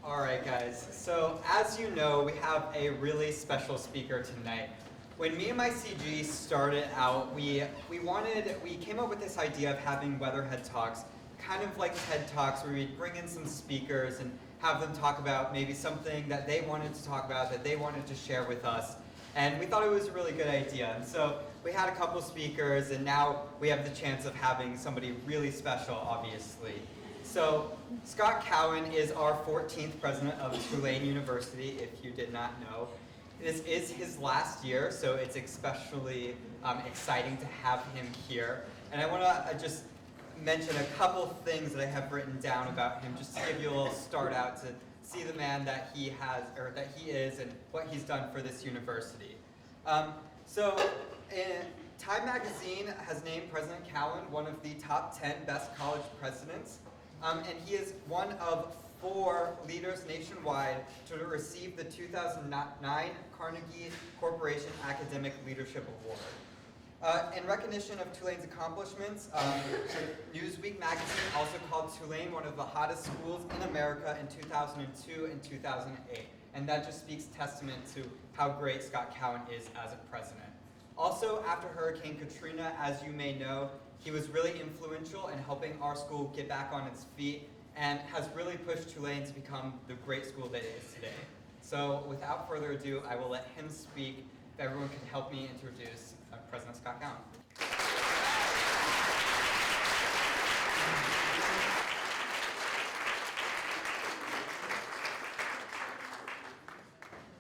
All right, guys. So as you know, we have a really special speaker tonight. When me and my CG started out, we came up with this idea of having Weatherhead Talks, kind of like TED Talks, where we'd bring in some speakers and have them talk about maybe something that they wanted to talk about, that they wanted to share with us. And we thought it was a really good idea. And so we had a couple speakers, and now we have the chance of having somebody really special, obviously. So Scott Cowen is our 14th president of Tulane University, if you did not know. This is his last year, so it's especially exciting to have him here. And I want to just mention a couple things that I have written down about him, just to give you a little start out to see the man that he has, or that he is, and what he's done for this university. Time Magazine has named President Cowen one of the top 10 best college presidents, and he is one of 4 leaders nationwide to receive the 2009 Carnegie Corporation Academic Leadership Award. In recognition of Tulane's accomplishments, Newsweek magazine also called Tulane one of the hottest schools in America in 2002 and 2008. And that just speaks testament to how great Scott Cowen is as a president. Also, after Hurricane Katrina, as you may know, he was really influential in helping our school get back on its feet and has really pushed Tulane to become the great school that it is today. So without further ado, I will let him speak. If everyone can help me introduce President Scott Cowen.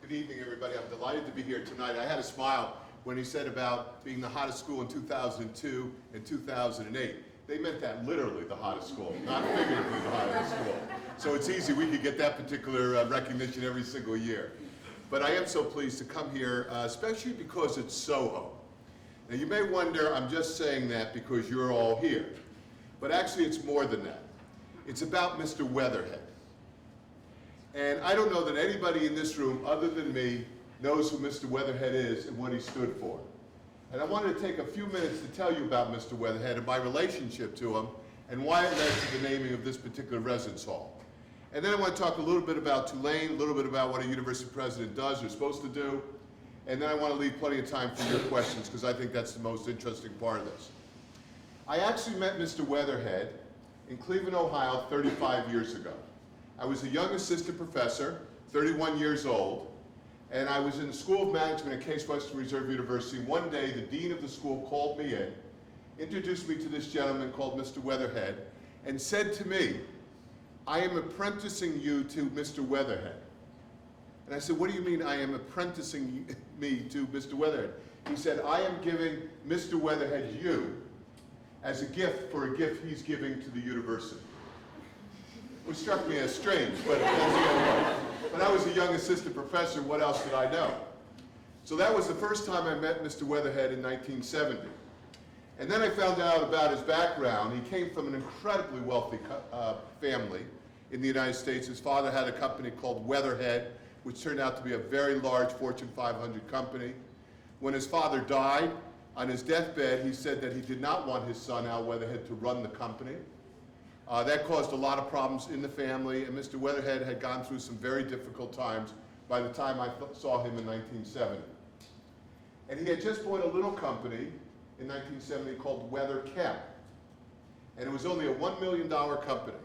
Good evening, everybody. I'm delighted to be here tonight. I had a smile when he said about being the hottest school in 2002 and 2008. They meant that literally the hottest school, not figuratively the hottest school. So it's easy, we could get that particular recognition every single year. But I am so pleased to come here, especially because it's Soho. Now you may wonder, I'm just saying that because you're all here. But actually it's more than that. It's about Mr. Weatherhead. And I don't know that anybody in this room other than me knows who Mr. Weatherhead is and what he stood for. And I wanted to take a few minutes to tell you about Mr. Weatherhead and my relationship to him and why it led to the naming of this particular residence hall. And then I want to talk a little bit about Tulane, a little bit about what a university president does or is supposed to do, and then I want to leave plenty of time for your questions because I think that's the most interesting part of this. I actually met Mr. Weatherhead in Cleveland, Ohio 35 years ago. I was a young assistant professor, 31 years old, and I was in the School of Management at Case Western Reserve University. One day, the dean of the school called me in, introduced me to this gentleman called Mr. Weatherhead, and said to me, "I am apprenticing you to Mr. Weatherhead." And I said, "What do you mean I am apprenticing me to Mr. Weatherhead?" He said, "I am giving Mr. Weatherhead you as a gift for a gift he's giving to the university." Which struck me as strange, but that's the only way. But I was a young assistant professor, what else did I know? So that was the first time I met Mr. Weatherhead in 1970. And then I found out about his background. He came from an incredibly wealthy family in the United States. His father had a company called Weatherhead, which turned out to be a very large Fortune 500 company. When his father died, on his deathbed, he said that he did not want his son, Al Weatherhead, to run the company. That caused a lot of problems in the family, and Mr. Weatherhead had gone through some very difficult times by the time I saw him in 1970. And he had just bought a little company in 1970 called Weatherchem, and it was only a $1 million company.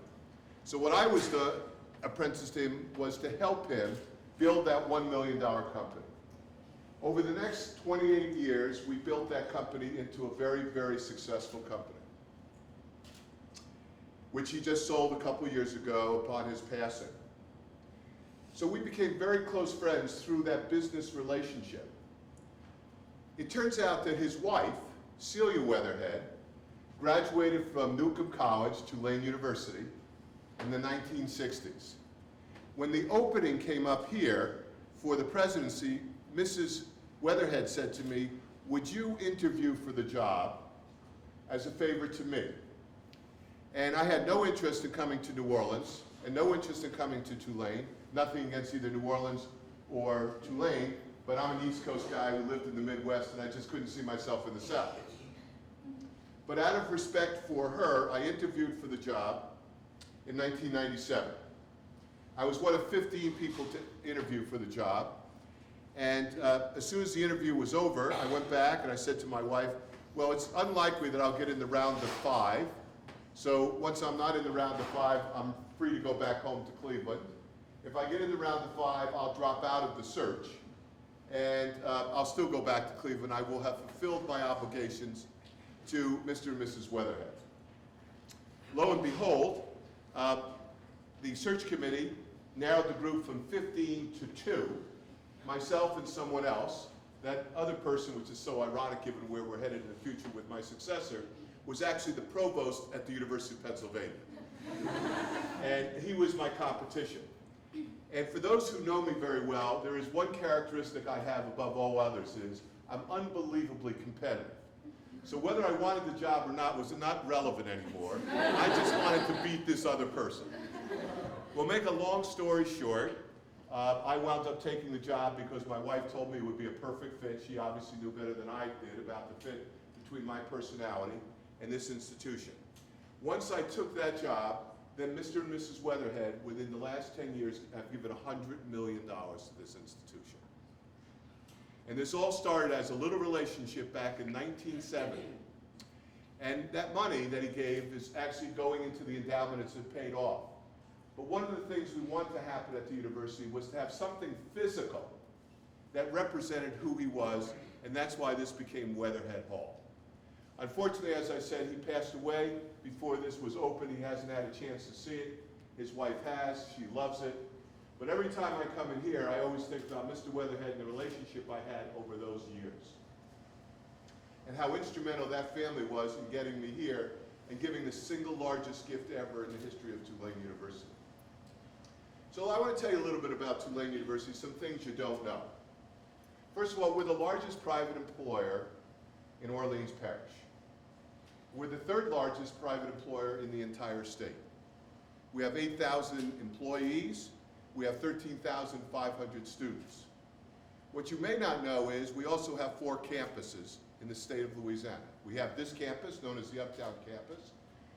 So what I was to apprentice to him was to help him build that $1 million company. Over the next 28 years, we built that company into a very, very successful company, which he just sold a couple years ago upon his passing. So we became very close friends through that business relationship. It turns out that his wife, Celia Weatherhead, graduated from Newcomb College, Tulane University, in the 1960s. When the opening came up here for the presidency, Mrs. Weatherhead said to me, "Would you interview for the job as a favor to me?" And I had no interest in coming to New Orleans and no interest in coming to Tulane. Nothing against either New Orleans or Tulane, but I'm an East Coast guy who lived in the Midwest and I just couldn't see myself in the South. But out of respect for her, I interviewed for the job in 1997. I was one of 15 people to interview for the job. And as soon as the interview was over, I went back and I said to my wife, well, it's unlikely that I'll get in the round of 5. So once I'm not in the round of 5, I'm free to go back home to Cleveland. If I get in the round of 5, I'll drop out of the search. And I'll still go back to Cleveland. I will have fulfilled my obligations to Mr. and Mrs. Weatherhead. Lo and behold, the search committee narrowed the group from 15 to 2, myself and someone else. That other person, which is so ironic given where we're headed in the future with my successor, was actually the provost at the University of Pennsylvania. And he was my competition. And for those who know me very well, there is one characteristic I have above all others is I'm unbelievably competitive. So whether I wanted the job or not was not relevant anymore. I just wanted to beat this other person. We'll make a long story short. I wound up taking the job because my wife told me it would be a perfect fit. She obviously knew better than I did about the fit between my personality and this institution. Once I took that job, then Mr. and Mrs. Weatherhead, within the last 10 years, have given $100 million to this institution. And this all started as a little relationship back in 1970. And that money that he gave is actually going into the endowment. It's paid off. But one of the things we wanted to happen at the university was to have something physical that represented who he was, and that's why this became Weatherhead Hall. Unfortunately, as I said, he passed away before this was open. He hasn't had a chance to see it. His wife has. She loves it. But every time I come in here, I always think about Mr. Weatherhead and the relationship I had over those years, and how instrumental that family was in getting me here and giving the single largest gift ever in the history of Tulane University. So I want to tell you a little bit about Tulane University, some things you don't know. First of all, we're the largest private employer in Orleans Parish. We're the 3rd largest private employer in the entire state. We have 8,000 employees. We have 13,500 students. What you may not know is we also have 4 campuses in the state of Louisiana. We have this campus, known as the Uptown Campus.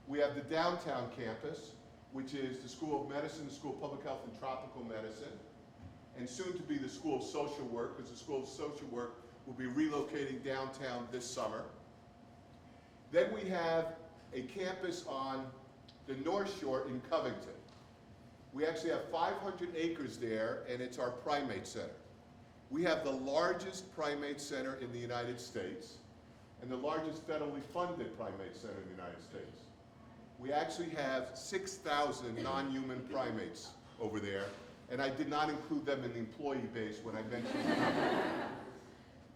We have the downtown campus, which is the School of Medicine, the School of Public Health and Tropical Medicine, and soon to be the School of Social Work, because the School of Social Work will be relocating downtown this summer. Then we have a campus on the North Shore in Covington. We actually have 500 acres there, and it's our primate center. We have the largest primate center in the United States, and the largest federally funded primate center in the United States. We actually have 6,000 non-human primates over there, and I did not include them in the employee base when I mentioned the number.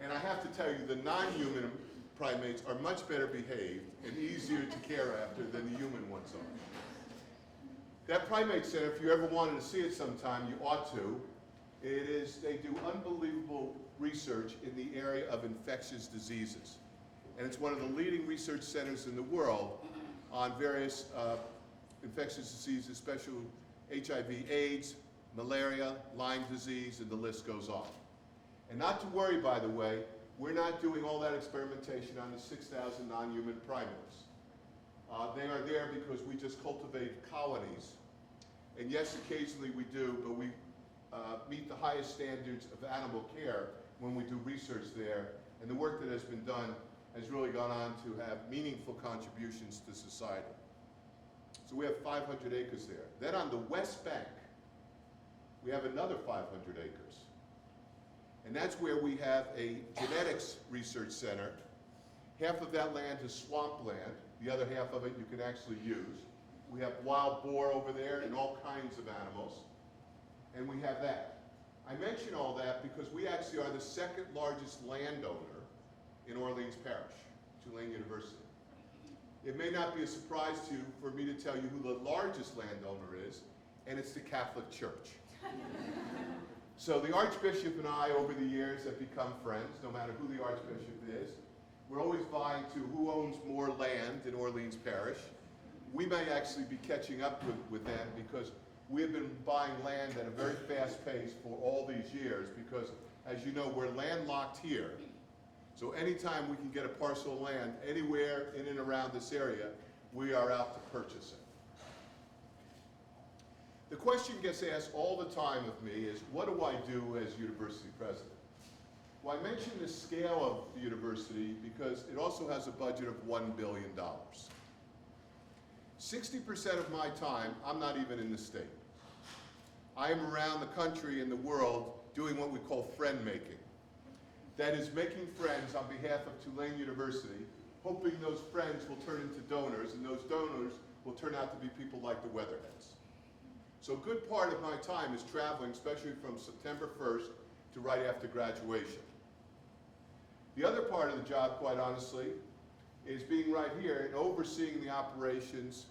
And I have to tell you, the non-human primates are much better behaved and easier to care after than the human ones are. That primate center, if you ever wanted to see it sometime, you ought to. They do unbelievable research in the area of infectious diseases. And it's one of the leading research centers in the world on various infectious diseases, especially HIV/AIDS, malaria, Lyme disease, and the list goes on. And not to worry, by the way, we're not doing all that experimentation on the 6,000 non-human primates. They are there because we just cultivate colonies. And yes, occasionally we do, but we meet the highest standards of animal care when we do research there. And the work that has been done has really gone on to have meaningful contributions to society. So we have 500 acres there. Then on the West Bank, we have another 500 acres. And that's where we have a genetics research center. Half of that land is swampland. The other half of it you can actually use. We have wild boar over there and all kinds of animals. And we have that. I mention all that because we actually are the 2nd largest landowner in Orleans Parish, Tulane University. It may not be a surprise to you for me to tell you who the largest landowner is, and it's the Catholic Church. So the Archbishop and I, over the years, have become friends, no matter who the Archbishop is. We're always vying to who owns more land in Orleans Parish. We may actually be catching up with them because we have been buying land at a very fast pace for all these years because, as you know, we're landlocked here. So anytime we can get a parcel of land anywhere in and around this area, we are out to purchase it. The question gets asked all the time of me is, what do I do as university president? Well, I mention the scale of the university because it also has a budget of $1 billion. 60% of my time, I'm not even in the state. I am around the country and the world doing what we call friend making. That is making friends on behalf of Tulane University, hoping those friends will turn into donors, and those donors will turn out to be people like the Weatherheads. So a good part of my time is traveling, especially from September 1st to right after graduation. The other part of the job, quite honestly, is being right here and overseeing the operations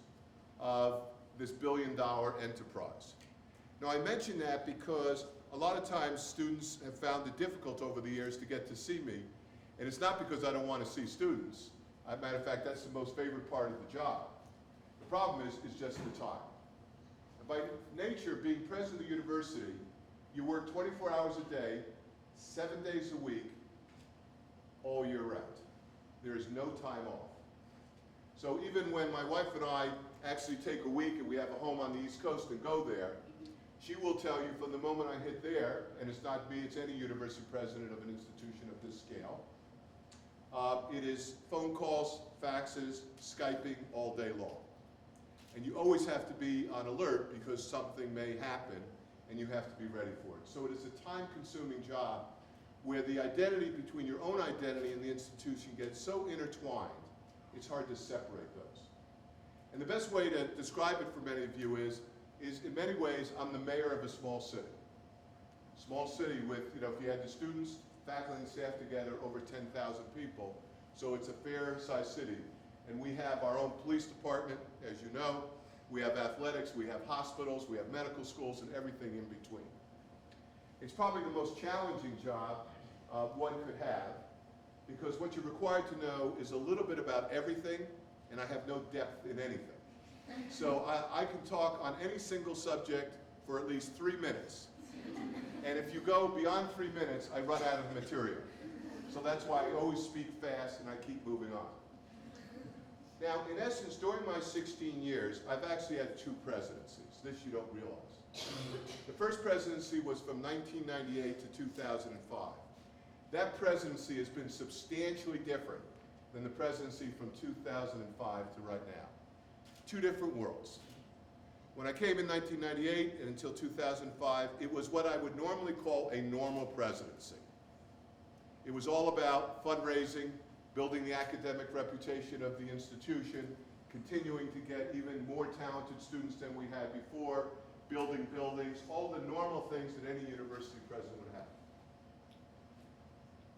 of this billion-dollar enterprise. Now, I mention that because a lot of times students have found it difficult over the years to get to see me, and it's not because I don't want to see students. As a matter of fact, that's the most favorite part of the job. The problem is just the time. By nature, being president of the university, you work 24 hours a day, 7 days a week, all year round. There is no time off. So even when my wife and I actually take a week and we have a home on the East Coast and go there, she will tell you from the moment I hit there, and it's not me, it's any university president of an institution of this scale, it is phone calls, faxes, Skyping all day long. And you always have to be on alert because something may happen and you have to be ready for it. So it is a time-consuming job where the identity between your own identity and the institution gets so intertwined, it's hard to separate those. And the best way to describe it for many of you is in many ways, I'm the mayor of a small city. Small city with, if you had the students, faculty, and staff together, over 10,000 people. So it's a fair-sized city. And we have our own police department, as you know. We have athletics, we have hospitals, we have medical schools, and everything in between. It's probably the most challenging job one could have, because what you're required to know is a little bit about everything, and I have no depth in anything. So I can talk on any single subject for at least 3 minutes. And if you go beyond 3 minutes, I run out of material. So that's why I always speak fast and I keep moving on. Now, in essence, during my 16 years, I've actually had 2 presidencies. This you don't realize. The first presidency was from 1998 to 2005. That presidency has been substantially different than the presidency from 2005 to right now. 2 different worlds. When I came in 1998 and until 2005, it was what I would normally call a normal presidency. It was all about fundraising, building the academic reputation of the institution, continuing to get even more talented students than we had before, building buildings, all the normal things that any university president would have.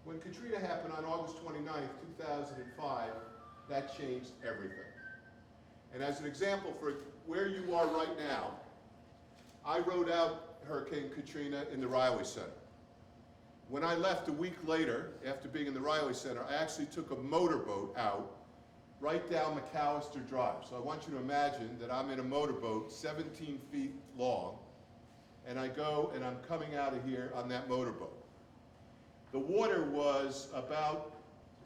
When Katrina happened on August 29th, 2005, that changed everything. And as an example for where you are right now, I rode out Hurricane Katrina in the Riley Center. When I left a week later, after being in the Riley Center, I actually took a motorboat out right down McAllister Drive. So I want you to imagine that I'm in a motorboat 17 feet long, and I go and I'm coming out of here on that motorboat. The water was about,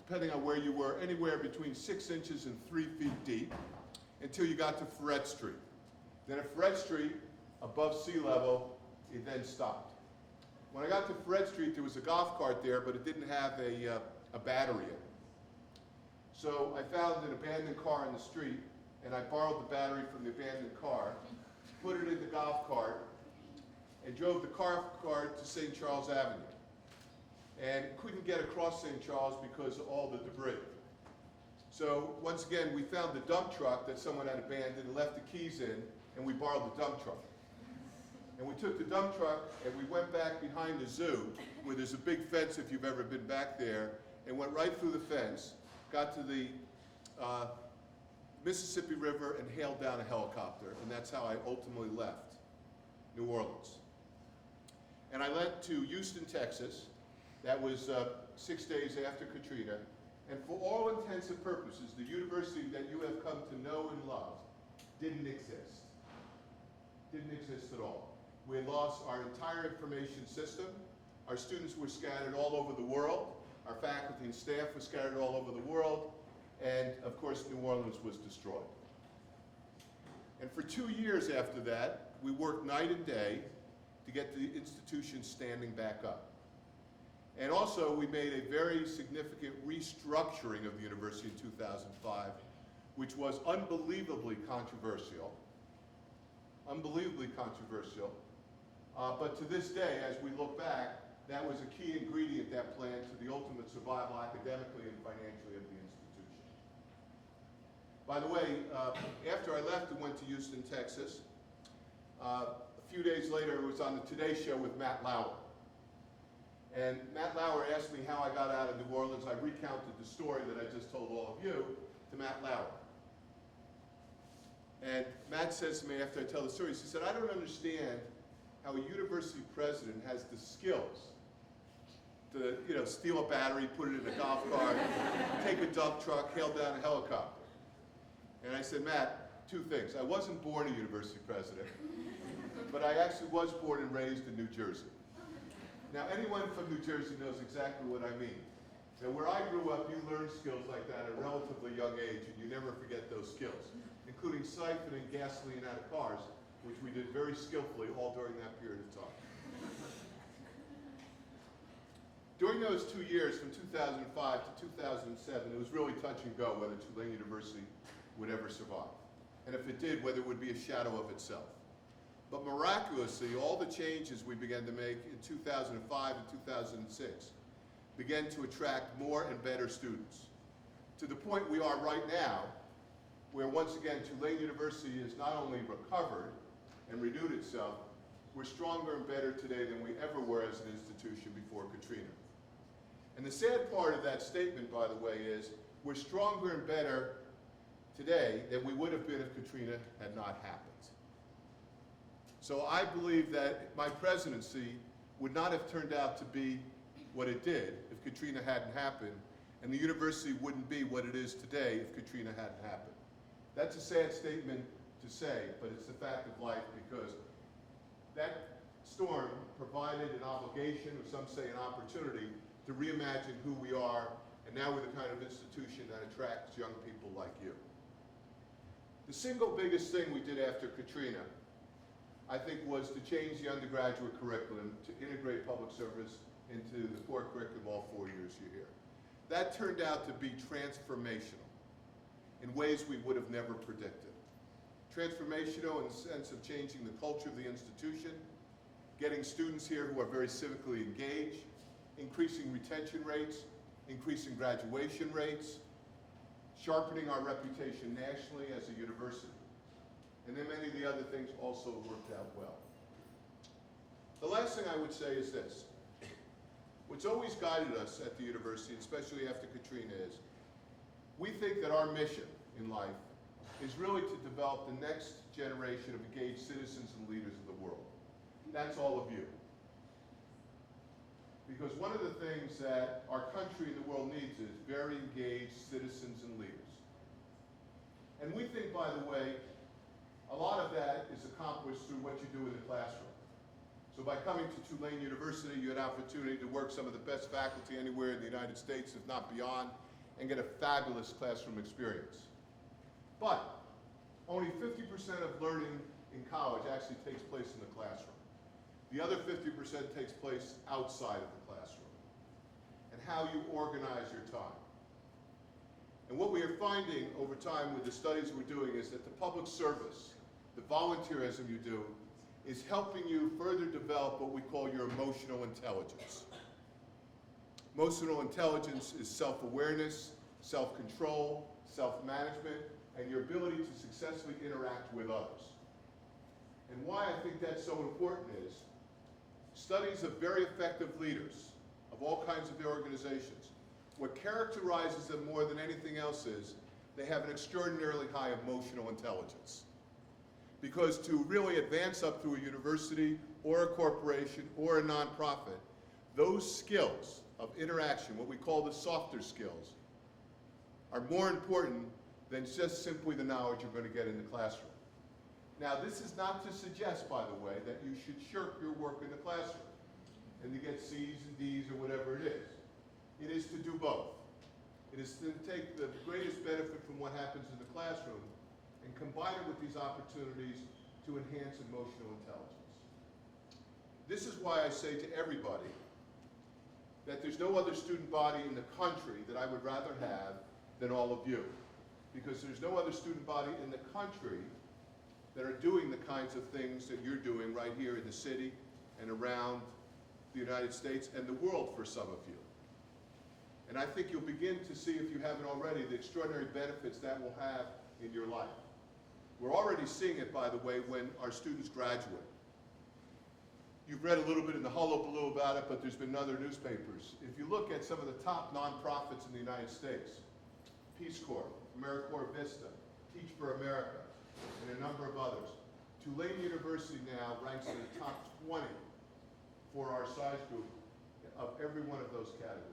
depending on where you were, anywhere between 6 inches and 3 feet deep until you got to Ferret Street. Then at Ferret Street, above sea level, it then stopped. When I got to Ferret Street, there was a golf cart there, but it didn't have a battery in it. So I found an abandoned car in the street, and I borrowed the battery from the abandoned car, put it in the golf cart, and drove the golf cart to St. Charles Avenue. And couldn't get across St. Charles because of all the debris. So once again, we found the dump truck that someone had abandoned and left the keys in, and we borrowed the dump truck. And we took the dump truck and we went back behind the zoo, where there's a big fence if you've ever been back there, and went right through the fence, got to the Mississippi River and hailed down a helicopter, and that's how I ultimately left New Orleans. And I went to Houston, Texas. That was 6 days after Katrina. And for all intents and purposes, the university that you have come to know and love didn't exist. Didn't exist at all. We had lost our entire information system. Our students were scattered all over the world. Our faculty and staff were scattered all over the world. And of course, New Orleans was destroyed. And for 2 years after that, we worked night and day to get the institution standing back up. And also, we made a very significant restructuring of the university in 2005, which was unbelievably controversial. But to this day, as we look back, that was a key ingredient, that plan, to the ultimate survival academically and financially of the institution. By the way, after I left and went to Houston, Texas, a few days later, it was on the Today Show with Matt Lauer. And Matt Lauer asked me how I got out of New Orleans. I recounted the story that I just told all of you to Matt Lauer. And Matt says to me after I tell the story, he said, I don't understand how a university president has the skills to, steal a battery, put it in a golf cart, take a dump truck, hail down a helicopter. And I said, Matt, two things. I wasn't born a university president, but I actually was born and raised in New Jersey. Now, anyone from New Jersey knows exactly what I mean. Now, where I grew up, you learn skills like that at a relatively young age, and you never forget those skills, including siphoning gasoline out of cars, which we did very skillfully all during that period of time. During those 2 years, from 2005 to 2007, it was really touch and go whether Tulane University would ever survive. And if it did, whether it would be a shadow of itself. But miraculously, all the changes we began to make in 2005 and 2006 began to attract more and better students. To the point we are right now, where once again Tulane University has not only recovered and renewed itself, we're stronger and better today than we ever were as an institution before Katrina. And the sad part of that statement, by the way, is we're stronger and better today than we would have been if Katrina had not happened. So I believe that my presidency would not have turned out to be what it did if Katrina hadn't happened, and the university wouldn't be what it is today if Katrina hadn't happened. That's a sad statement to say, but it's the fact of life, because that storm provided an obligation, or some say an opportunity, to reimagine who we are, and now we're the kind of institution that attracts young people like you. The single biggest thing we did after Katrina, I think, was to change the undergraduate curriculum to integrate public service into the core curriculum all 4 years you're here. That turned out to be transformational in ways we would have never predicted. Transformational in the sense of changing the culture of the institution, getting students here who are very civically engaged, increasing retention rates, increasing graduation rates, sharpening our reputation nationally as a university. And then many of the other things also worked out well. The last thing I would say is this. What's always guided us at the university, especially after Katrina, is we think that our mission in life is really to develop the next generation of engaged citizens and leaders of the world. That's all of you. Because one of the things that our country and the world needs is very engaged citizens and leaders. And we think, by the way, a lot of that is accomplished through what you do in the classroom. So by coming to Tulane University, you had an opportunity to work some of the best faculty anywhere in the United States, if not beyond, and get a fabulous classroom experience. But only 50% of learning in college actually takes place in the classroom. The other 50% takes place outside of the classroom, and how you organize your time. And what we are finding over time with the studies we're doing is that the public service, the volunteerism you do, is helping you further develop what we call your emotional intelligence. Emotional intelligence is self-awareness, self-control, self-management, and your ability to successfully interact with others. And why I think that's so important is studies of very effective leaders of all kinds of organizations, what characterizes them more than anything else is they have an extraordinarily high emotional intelligence. Because to really advance up through a university or a corporation or a nonprofit, those skills of interaction, what we call the softer skills, are more important than just simply the knowledge you're going to get in the classroom. Now, this is not to suggest, by the way, that you should shirk your work in the classroom and to get C's and D's or whatever it is. It is to do both. It is to take the greatest benefit from what happens in the classroom and combine it with these opportunities to enhance emotional intelligence. This is why I say to everybody that there's no other student body in the country that I would rather have than all of you. Because there's no other student body in the country that are doing the kinds of things that you're doing right here in the city and around the United States and the world for some of you. And I think you'll begin to see, if you haven't already, the extraordinary benefits that will have in your life. We're already seeing it, by the way, when our students graduate. You've read a little bit in the hullabaloo about it, but there's been other newspapers. If you look at some of the top nonprofits in the United States, Peace Corps, AmeriCorps Vista, Teach for America, and a number of others, Tulane University now ranks in the top 20 for our size group of every one of those categories.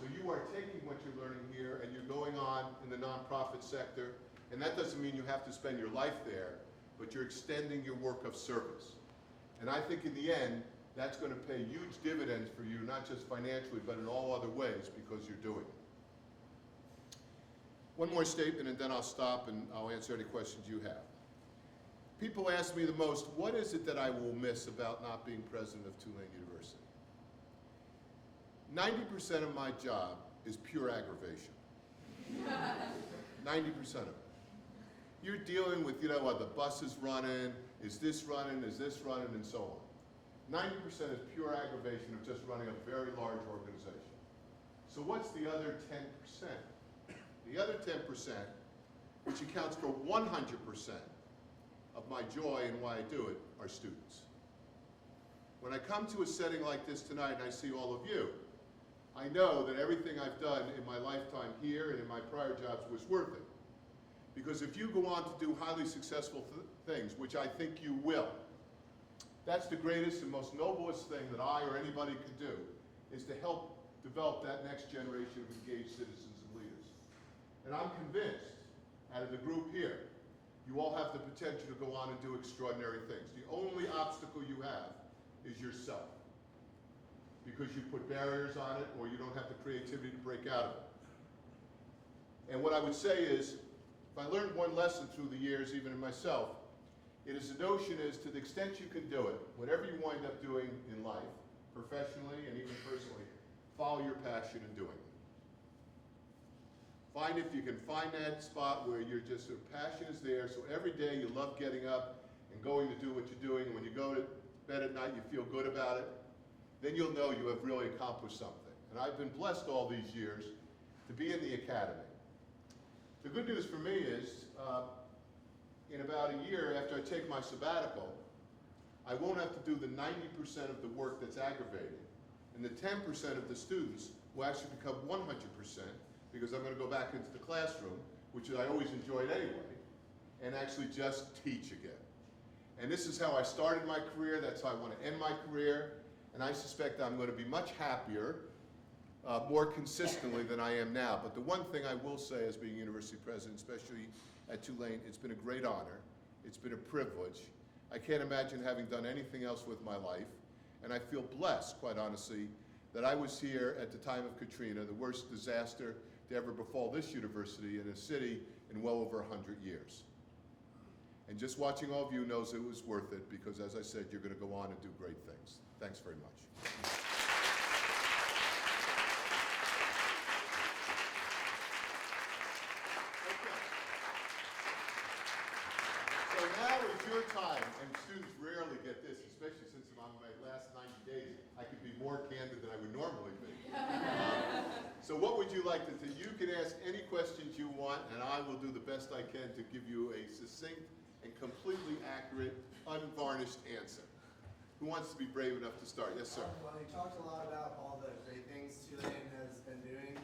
So you are taking what you're learning here and you're going on in the nonprofit sector, and that doesn't mean you have to spend your life there, but you're extending your work of service. And I think in the end, that's going to pay huge dividends for you, not just financially, but in all other ways, because you're doing it. One more statement, and then I'll stop and I'll answer any questions you have. People ask me the most, what is it that I will miss about not being president of Tulane University? 90% of my job is pure aggravation. 90% of it. You're dealing with, are the buses running, is this running, and so on. 90% is pure aggravation of just running a very large organization. So what's the other 10%? The other 10%, which accounts for 100% of my joy and why I do it, are students. When I come to a setting like this tonight and I see all of you, I know that everything I've done in my lifetime here and in my prior jobs was worth it. Because if you go on to do highly successful things, which I think you will, that's the greatest and most noblest thing that I or anybody could do, is to help develop that next generation of engaged citizens and leaders. And I'm convinced, out of the group here, you all have the potential to go on and do extraordinary things. The only obstacle you have is yourself, because you put barriers on it or you don't have the creativity to break out of it. And what I would say is, if I learned one lesson through the years, even in myself, it is the notion is, to the extent you can do it, whatever you wind up doing in life, professionally and even personally, follow your passion in doing it. Find if you can find that spot where you're just, passion is there, so every day you love getting up and going to do what you're doing, and when you go to bed at night you feel good about it, then you'll know you have really accomplished something. And I've been blessed all these years to be in the academy. The good news for me is, in about a year after I take my sabbatical, I won't have to do the 90% of the work that's aggravating, and the 10% of the students will actually become 100%, because I'm going to go back into the classroom, which I always enjoyed anyway, and actually just teach again. And this is how I started my career, that's how I want to end my career, and I suspect I'm going to be much happier, more consistently than I am now. But the one thing I will say as being university president, especially at Tulane, it's been a great honor. It's been a privilege. I can't imagine having done anything else with my life. And I feel blessed, quite honestly, that I was here at the time of Katrina, the worst disaster to ever befall this university in a city in well over 100 years. And just watching all of you knows it was worth it, because as I said, you're going to go on and do great things. Thanks very much. Now is your time, and students rarely get this, especially since I'm on my last 90 days. I could be more candid than I would normally be. So what would you like to do? You can ask any questions you want, and I will do the best I can to give you a succinct and completely accurate, unvarnished answer. Who wants to be brave enough to start? Yes, sir. Well, you talked a lot about all the great things Tulane has been doing.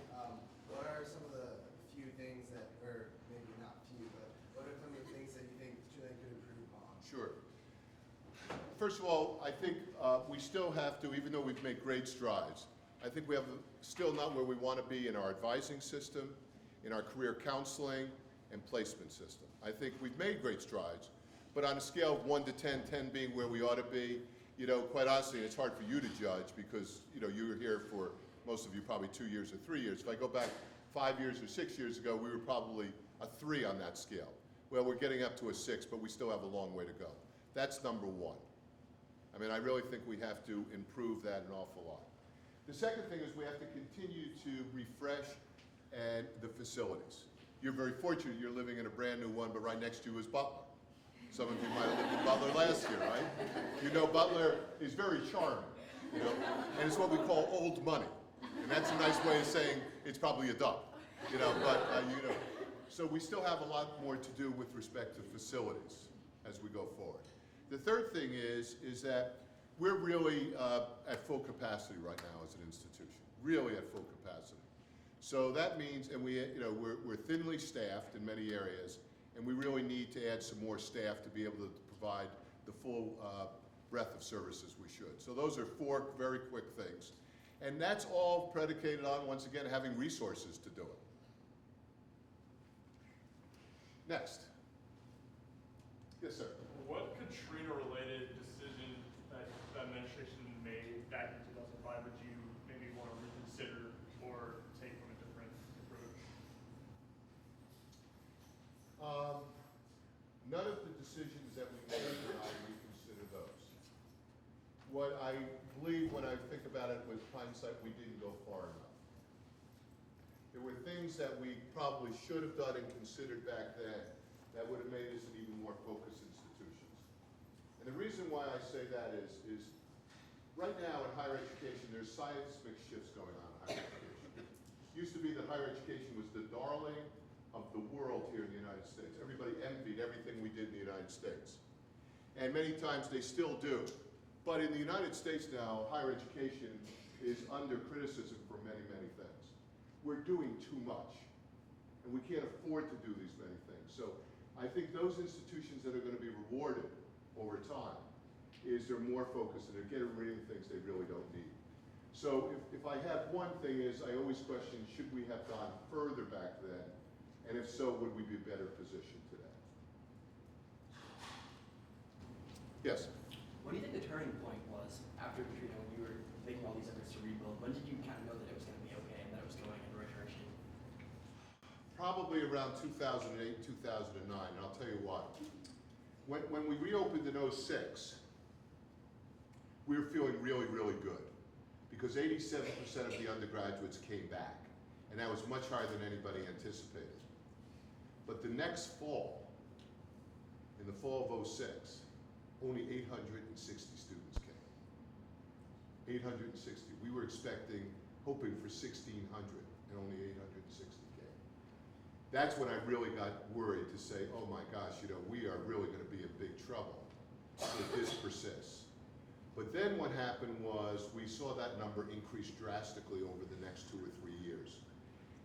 What are some of the few things that, or maybe not few, but what are some of the things that you think Tulane could improve on? Sure. First of all, I think we still have to, even though we've made great strides, I think we have still not where we want to be in our advising system, in our career counseling and placement system. I think we've made great strides, but on a scale of 1 to 10, 10 being where we ought to be, quite honestly, it's hard for you to judge because, you were here for, most of you, probably 2 years or 3 years. If I go back 5 years or 6 years ago, we were probably a 3 on that scale. well, we're getting up to a 6, but we still have a long way to go. That's number one. I mean, I really think we have to improve that an awful lot. The second thing is we have to continue to refresh and the facilities. You're very fortunate you're living in a brand new one, but right next to you is Butler. Some of you might have lived in Butler last year, right? You know, Butler is very charming, you know, and it's what we call old money. And that's a nice way of saying it's probably a dump, you know, but, you know. So we still have a lot more to do with respect to facilities as we go forward. The third thing is that we're really at full capacity right now as an institution, really at full capacity. So that means, and we're thinly staffed in many areas, and we really need to add some more staff to be able to provide the full breadth of services we should. So those are 4 very quick things. And that's all predicated on, once again, having resources to do it. Next. Yes, sir. What Katrina-related decision that the administration made back in 2005 would you maybe want to reconsider or take from a different approach? None of the decisions that we made did I reconsider those. What I believe when I think about it with hindsight, we didn't go far enough. There were things that we probably should have done and considered back then that would have made us an even more focused institutions. And the reason why I say that is right now in higher education, there's seismic shifts going on in higher education. It used to be that higher education was the darling of the world here in the United States. Everybody envied everything we did in the United States. And many times they still do. But in the United States now, higher education is under criticism for many, many things. We're doing too much, and we can't afford to do these many things. So I think those institutions that are going to be rewarded over time is they're more focused and they're getting rid of things they really don't need. So if I have one thing is, I always question, should we have gone further back then? And if so, would we be better positioned today? Yes? What do you think the turning point was after Katrina when you were making all these efforts to rebuild? When did you kind of know that it was going to be okay and that it was going in the right direction? Probably around 2008, 2009, and I'll tell you why. When we reopened in 06, we were feeling really, really good because 87% of the undergraduates came back, and that was much higher than anybody anticipated. But the next fall, in the fall of 06, only 860 students came. 860. We were hoping for 1,600, and only 860 came. That's when I really got worried to say, oh my gosh, we are really going to be in big trouble if this persists. But then what happened was we saw that number increase drastically over the next 2 or 3 years.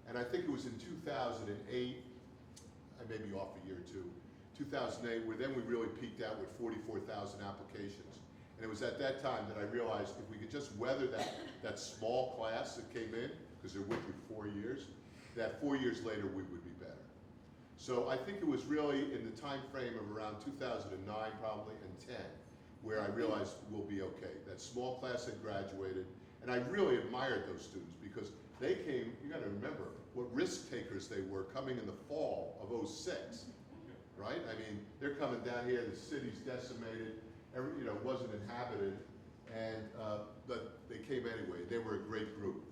And I think it was in 2008, I may be off a year or two, 2008, where then we really peaked out with 44,000 applications. And it was at that time that I realized if we could just weather that small class that came in, because they're with you 4 years, that 4 years later we would be better. So I think it was really in the time frame of around 2009 probably and 10 where I realized we'll be okay. That small class had graduated, and I really admired those students because they came, you gotta remember what risk takers they were coming in the fall of 06. Right? I mean, they're coming down here, the city's decimated, wasn't inhabited, and but they came anyway. They were a great group.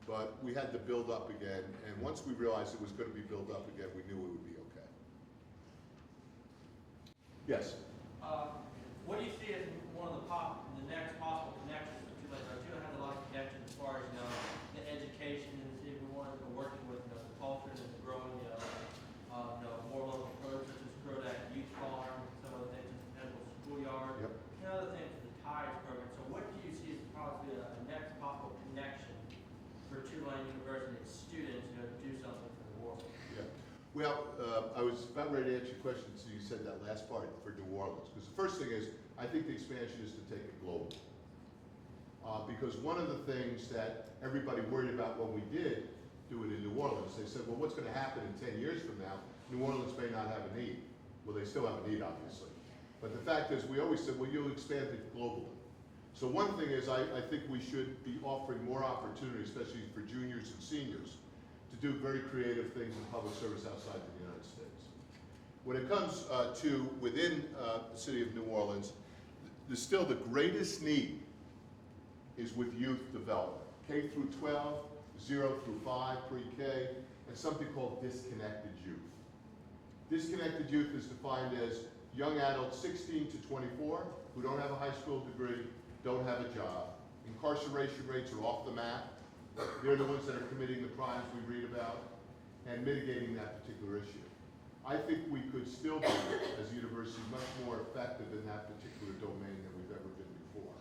But we had to build up again, and once we realized it was going to be built up again, we knew it would be okay. Yes? What do you see as one of the next possible connections with Tulane? Tulane has a lot of connections as far as, the education, and if we wanted to work with, the culture and the growing, more local programs such as Crodak Youth Farm, some other things, Temple Schoolyard, Yep. and other things for the TIES program. So what do you see as probably a next possible connection for Tulane University and students, to do something for the world? Yeah. Well, I was about ready to answer your question, so you said that last part for New Orleans. Because the first thing is, I think the expansion is to take it global. Because one of the things that everybody worried about when we did do it in New Orleans, they said, well, what's going to happen in 10 years from now? New Orleans may not have a need. Well, they still have a need, obviously. But the fact is, we always said, well, you'll expand it globally. So one thing is, I think we should be offering more opportunities, especially for juniors and seniors, to do very creative things in public service outside the United States. When it comes to within the city of New Orleans, still the greatest need is with youth development. K through 12, 0 through 5, pre-K, and something called disconnected youth. Disconnected youth is defined as young adults 16 to 24 who don't have a high school degree, don't have a job. Incarceration rates are off the map. They're the ones that are committing the crimes we read about and mitigating that particular issue. I think we could still be, as a university, much more effective in that particular domain than we've ever been before.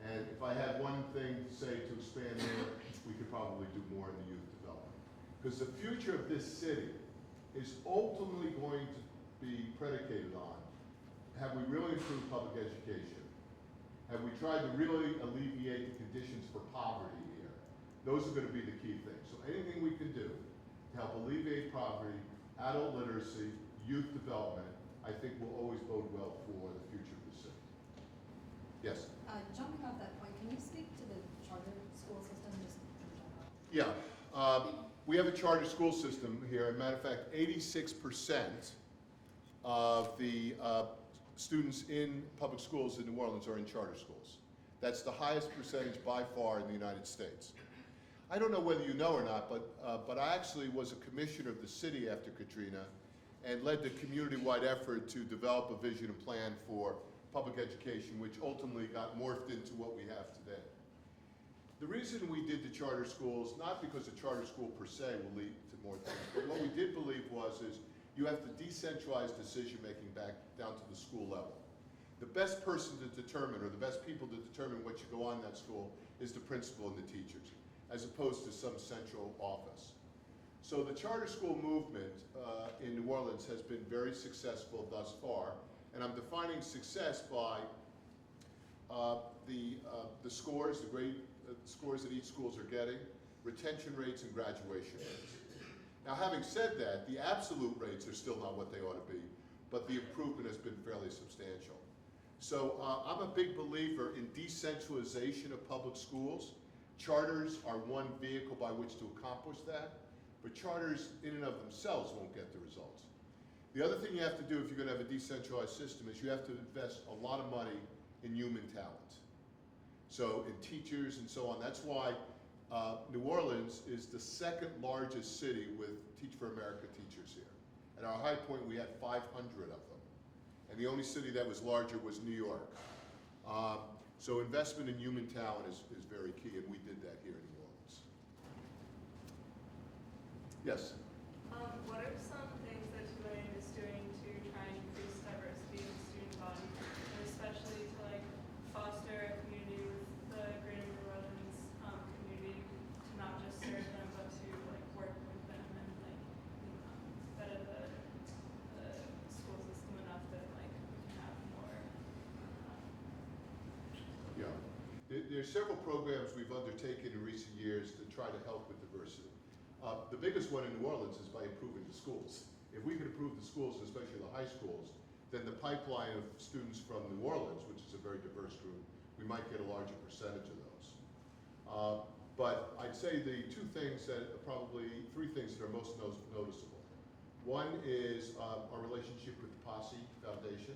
And if I had one thing to say to expand there, we could probably do more in the youth development. Because the future of this city is ultimately going to be predicated on, have we really improved public education? Have we tried to really alleviate the conditions for poverty here? Those are going to be the key things. So anything we can do to help alleviate poverty, adult literacy, youth development, I think will always bode well for the future of the city. Yes? Jumping off that point, can you speak to the charter school system just in general? Yeah. We have a charter school system here. As a matter of fact, 86% of the students in public schools in New Orleans are in charter schools. That's the highest percentage by far in the United States. I don't know whether you know or not, but I actually was a commissioner of the city after Katrina and led the community-wide effort to develop a vision and plan for public education, which ultimately got morphed into what we have today. The reason we did the charter schools, not because a charter school per se will lead to more things, but what we did believe is you have to decentralize decision-making back down to the school level. The best person to determine, or the best people to determine what should go on in that school is the principal and the teachers, as opposed to some central office. So the charter school movement in New Orleans has been very successful thus far, and I'm defining success by the scores, the grade scores that each schools are getting, retention rates, and graduation rates. Now, having said that, the absolute rates are still not what they ought to be, but the improvement has been fairly substantial. So I'm a big believer in decentralization of public schools. Charters are one vehicle by which to accomplish that, but charters in and of themselves won't get the results. The other thing you have to do if you're going to have a decentralized system is you have to invest a lot of money in human talent. So in teachers and so on. That's why New Orleans is the second largest city with Teach for America teachers here. At our high point, we had 500 of them. And the only city that was larger was New York. So investment in human talent is very key, and we did that here in New Orleans. Yes? What are some things that Tulane is doing to try and increase diversity in the student body, and especially to foster a community with the greater New Orleans community, to not just serve them, but to work with them and better the school system enough that we can have more. Yeah. There's several programs we've undertaken in recent years to try to help with diversity. The biggest one in New Orleans is by improving the schools. If we could improve the schools, especially the high schools, then the pipeline of students from New Orleans, which is a very diverse group, we might get a larger percentage of those. But I'd say the three things that are most noticeable. One is our relationship with the Posse Foundation,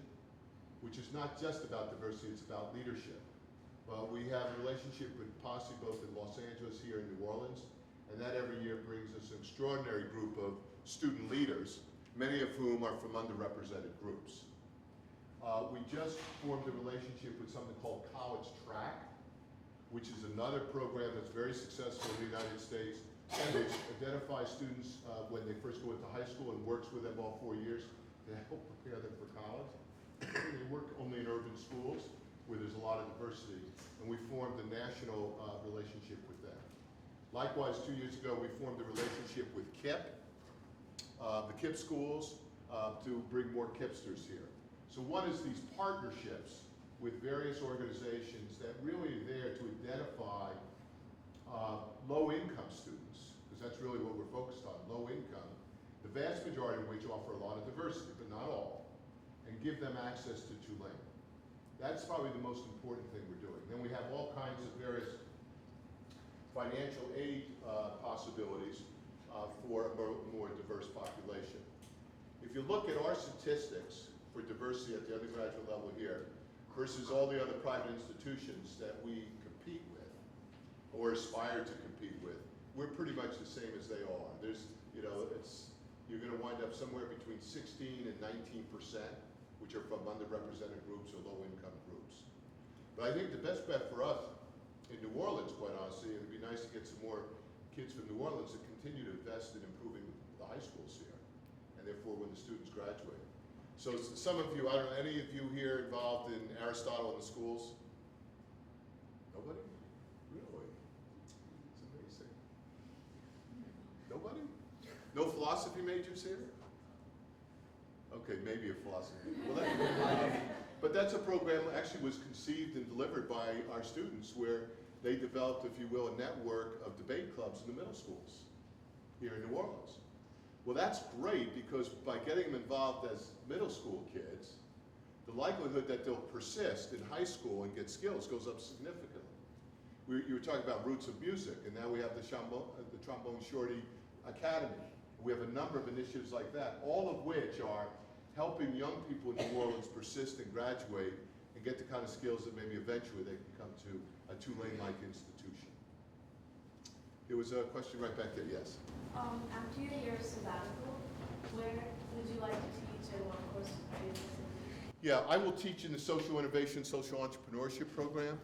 which is not just about diversity, it's about leadership. We have a relationship with Posse both in Los Angeles, here in New Orleans, and that every year brings us an extraordinary group of student leaders, many of whom are from underrepresented groups. We just formed a relationship with something called College Track, which is another program that's very successful in the United States, which identifies students when they first go into high school and works with them all 4 years to help prepare them for college. They work only in urban schools where there's a lot of diversity, and we formed a national relationship with them. Likewise, 2 years ago, we formed a relationship with KIPP, the KIPP schools, to bring more KIPPsters here. So one is these partnerships with various organizations that really are there to identify low-income students, because that's really what we're focused on, low income, the vast majority of which offer a lot of diversity, but not all, and give them access to Tulane. That's probably the most important thing we're doing. Then we have all kinds of various financial aid possibilities for a more diverse population. If you look at our statistics for diversity at the undergraduate level here versus all the other private institutions that we compete with or aspire to compete with, we're pretty much the same as they are. There's, you know, you're going to wind up somewhere between 16 and 19%, which are from underrepresented groups or low-income groups. But I think the best bet for us in New Orleans, quite honestly, it would be nice to get some more kids from New Orleans to continue to invest in improving the high schools here, and therefore when the students graduate. So some of you, I don't know, any of you here involved in Aristotle in the schools? Nobody? Really? It's amazing. Nobody? No philosophy majors here? Okay, maybe a philosophy. Well, but that's a program that actually was conceived and delivered by our students where they developed, if you will, a network of debate clubs in the middle schools here in New Orleans. Well, that's great because by getting them involved as middle school kids, the likelihood that they'll persist in high school and get skills goes up significantly. You were talking about roots of music, and now we have the Trombone Shorty Academy. We have a number of initiatives like that, all of which are helping young people in New Orleans persist and graduate and get the kind of skills that maybe eventually they can come to a Tulane-like institution. There was a question right back there, yes? After your year of sabbatical, where would you like to teach and what course are you interested in? Yeah, I will teach in the Social Innovation, Social Entrepreneurship program.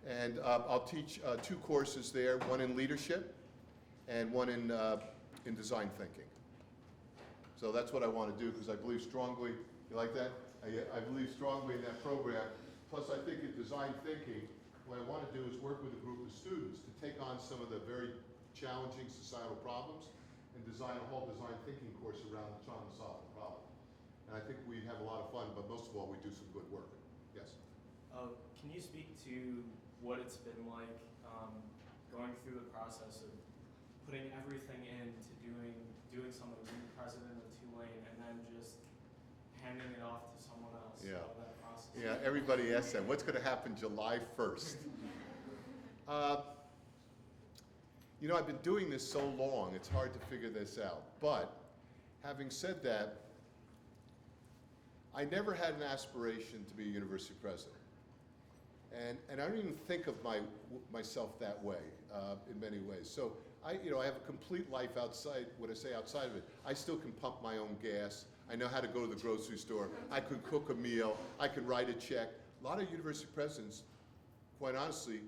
And I'll teach 2 courses there, one in leadership and one in design thinking. So that's what I want to do because I believe strongly, you like that? I believe strongly in that program. Plus I think in design thinking, what I want to do is work with a group of students to take on some of the very challenging societal problems and design a whole design thinking course around trying to solve the problem. And I think we have a lot of fun, but most of all, we do some good work. Yes? Can you speak to what it's been like going through the process of putting everything into doing something, being president of Tulane, and then just handing it off to someone else? Yeah. That process. Yeah, everybody asks that. What's going to happen July 1st? You know, I've been doing this so long, it's hard to figure this out. But having said that, I never had an aspiration to be a university president. And I don't even think of myself that way in many ways. So I have a complete life outside, what I say outside of it. I still can pump my own gas. I know how to go to the grocery store. I could cook a meal. I could write a check. A lot of university presidents, quite honestly,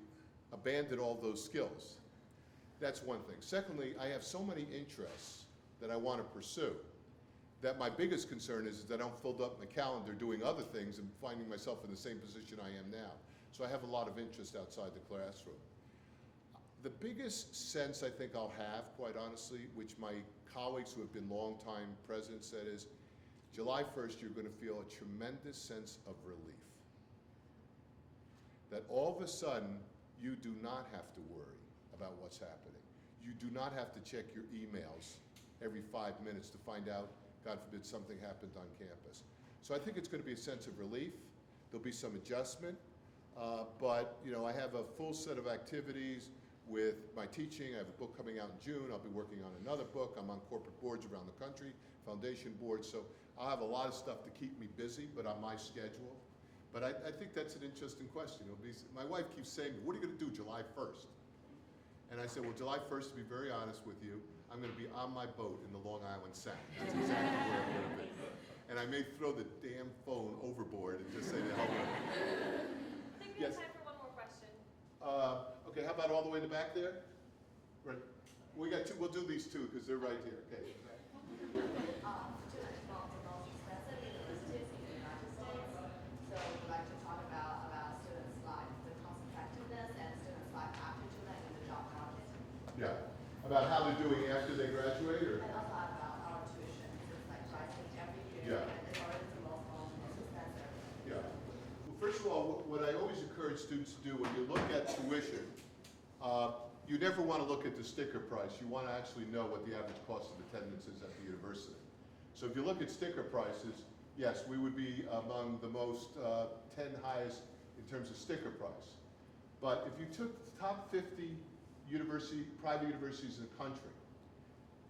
abandoned all those skills. That's one thing. Secondly, I have so many interests that I want to pursue that my biggest concern is that I don't fill up my calendar doing other things and finding myself in the same position I am now. So I have a lot of interest outside the classroom. The biggest sense I think I'll have, quite honestly, which my colleagues who have been longtime presidents said is, July 1st, you're going to feel a tremendous sense of relief. That all of a sudden, you do not have to worry about what's happening. You do not have to check your emails every 5 minutes to find out, God forbid, something happened on campus. So I think it's going to be a sense of relief. There'll be some adjustment. But I have a full set of activities with my teaching. I have a book coming out in June. I'll be working on another book. I'm on corporate boards around the country, foundation boards. So I'll have a lot of stuff to keep me busy, but on my schedule. But I think that's an interesting question. My wife keeps saying, what are you going to do July 1st? And I said, well, July 1st, to be very honest with you, I'm going to be on my boat in the Long Island Sound. That's exactly where I'm going to be. And I may throw the damn phone overboard and just say the hell with it. I think we have Yes. time for one more question. Okay, how about all the way in the back there? Right. We got 2. We'll do these 2 because they're right here. Okay. Tulane is one of the most expensive universities in the United States. So we'd like to talk about students' life, the cost effectiveness, and students' life after Tulane in the job market. Yeah. About how they're doing after they graduate, or? And also about our tuition. It's like rising every year, Yeah. and it's already the most expensive. Yeah. Well, first of all, what I always encourage students to do when you look at tuition, you never want to look at the sticker price. You want to actually know what the average cost of attendance is at the university. So if you look at sticker prices, yes, we would be among the most 10 highest in terms of sticker price. But if you took the top 50 private universities in the country,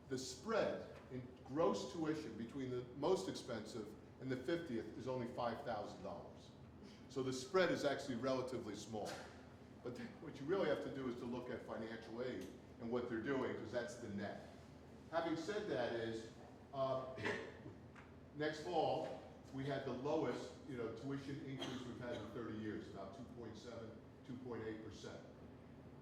the spread in gross tuition between the most expensive and the 50th is only $5,000. So the spread is actually relatively small. But what you really have to do is to look at financial aid and what they're doing, because that's the net. Having said that is, next fall, we had the lowest, tuition increase we've had in 30 years, about 2.7, 2.8%.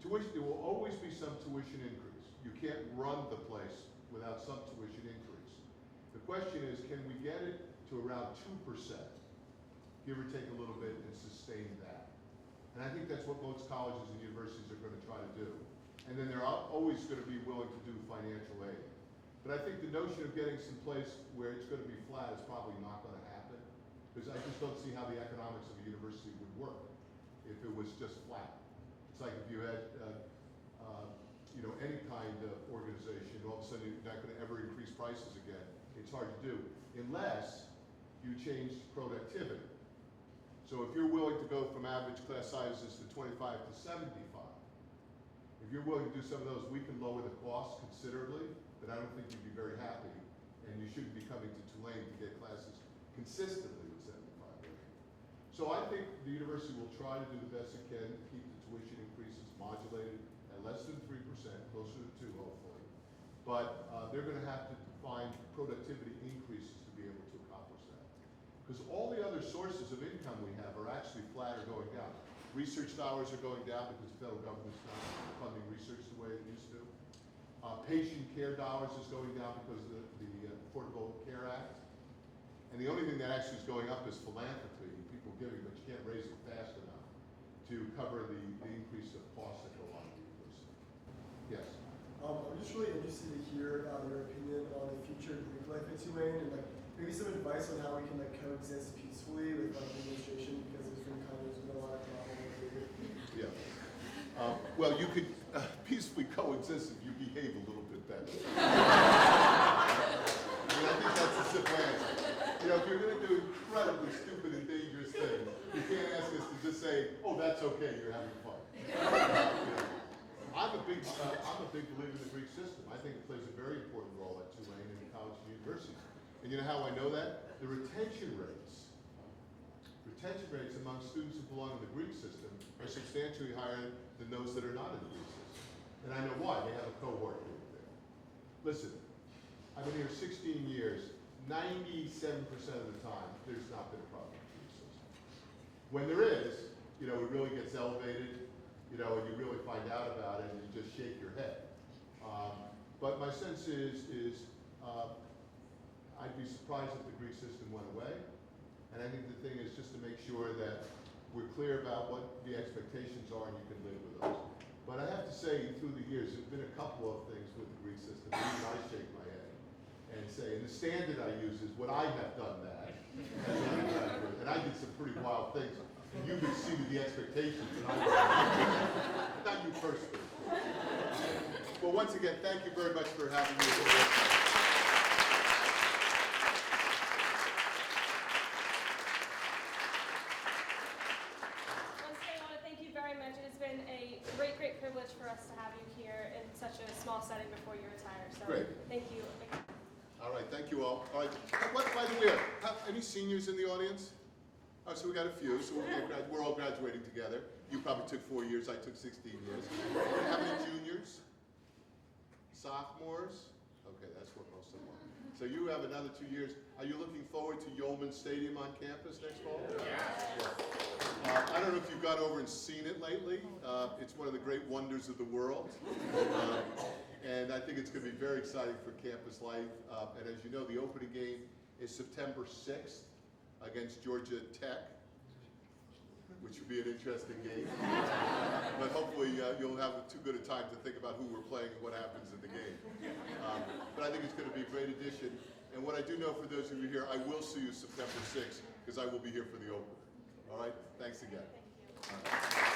Tuition, there will always be some tuition increase. You can't run the place without some tuition increase. The question is, can we get it to around 2%, give or take a little bit, and sustain that? And I think that's what most colleges and universities are going to try to do. And then they're always going to be willing to do financial aid. But I think the notion of getting some place where it's going to be flat is probably not going to happen, because I just don't see how the economics of a university would work if it was just flat. It's like if you had, any kind of organization, all of a sudden you're not going to ever increase prices again. It's hard to do unless you change productivity. So if you're willing to go from average class sizes to 25 to 75, if you're willing to do some of those, we can lower the cost considerably, but I don't think you'd be very happy, and you shouldn't be coming to Tulane to get classes consistently with 75 rate. So I think the university will try to do the best it can to keep the tuition increases modulated at less than 3%, closer to 2 hopefully. But they're going to have to find productivity increases to be able to accomplish that. Because all the other sources of income we have are actually flat or going down. Research dollars are going down because the federal government's not funding research the way it used to. Patient care dollars is going down because of the Affordable Care Act. And the only thing that actually is going up is philanthropy, people giving, but you can't raise it fast enough to cover the increase of costs that go on in the university. Yes? I'm just really interested to hear your opinion on the future of Greek life at Tulane, and maybe some advice on how we can coexist peacefully with the administration, because there's been a lot of drama lately. Yeah. Well, you could peacefully coexist if you behave a little bit better. I think that's the simple answer. If you're going to do incredibly stupid and dangerous things, you can't ask us to just say, "Oh, that's okay, you're having fun." I'm a big believer in the Greek system. I think it plays a very important role at Tulane and college and universities. And you know how I know that? The retention rates among students who belong in the Greek system are substantially higher than those that are not in the Greek system. And I know why. They have a cohort group there. Listen, I've been here 16 years. 97% of the time, there's not been a problem with the Greek system. When there is, it really gets elevated, and you really find out about it, and you just shake your head. But my sense is I'd be surprised if the Greek system went away. And I think the thing is just to make sure that we're clear about what the expectations are and you can live with those. But I have to say, through the years, there have been a couple of things with the Greek system. Even I shake my head and say, and the standard I use is, would I have done that? And I did some pretty wild things. You've exceeded the expectations that I did. Not you personally. Well, once again, thank you very much for having me. It's been a great privilege for us to have you here in such a small setting before you retire. So Great. Thank you. All right, thank you all. All right, by the way, any seniors in the audience? Oh, so we got a few, so we're all graduating together. You probably took 4 years, I took 16 years. How many juniors? Sophomores? Okay, that's what most of them are. So you have another 2 years. Are you looking forward to Yeoman Stadium on campus next fall? Yeah. I don't know if you've gone over and seen it lately. It's one of the great wonders of the world. And I think it's going to be very exciting for campus life. And as you know, the opening game is September 6th against Georgia Tech, which would be an interesting game. But hopefully you'll have too good a time to think about who we're playing and what happens in the game. But I think it's going to be a great addition. And what I do know for those of you here, I will see you September 6th, because I will be here for the opener. All right? Thanks again. Thank you.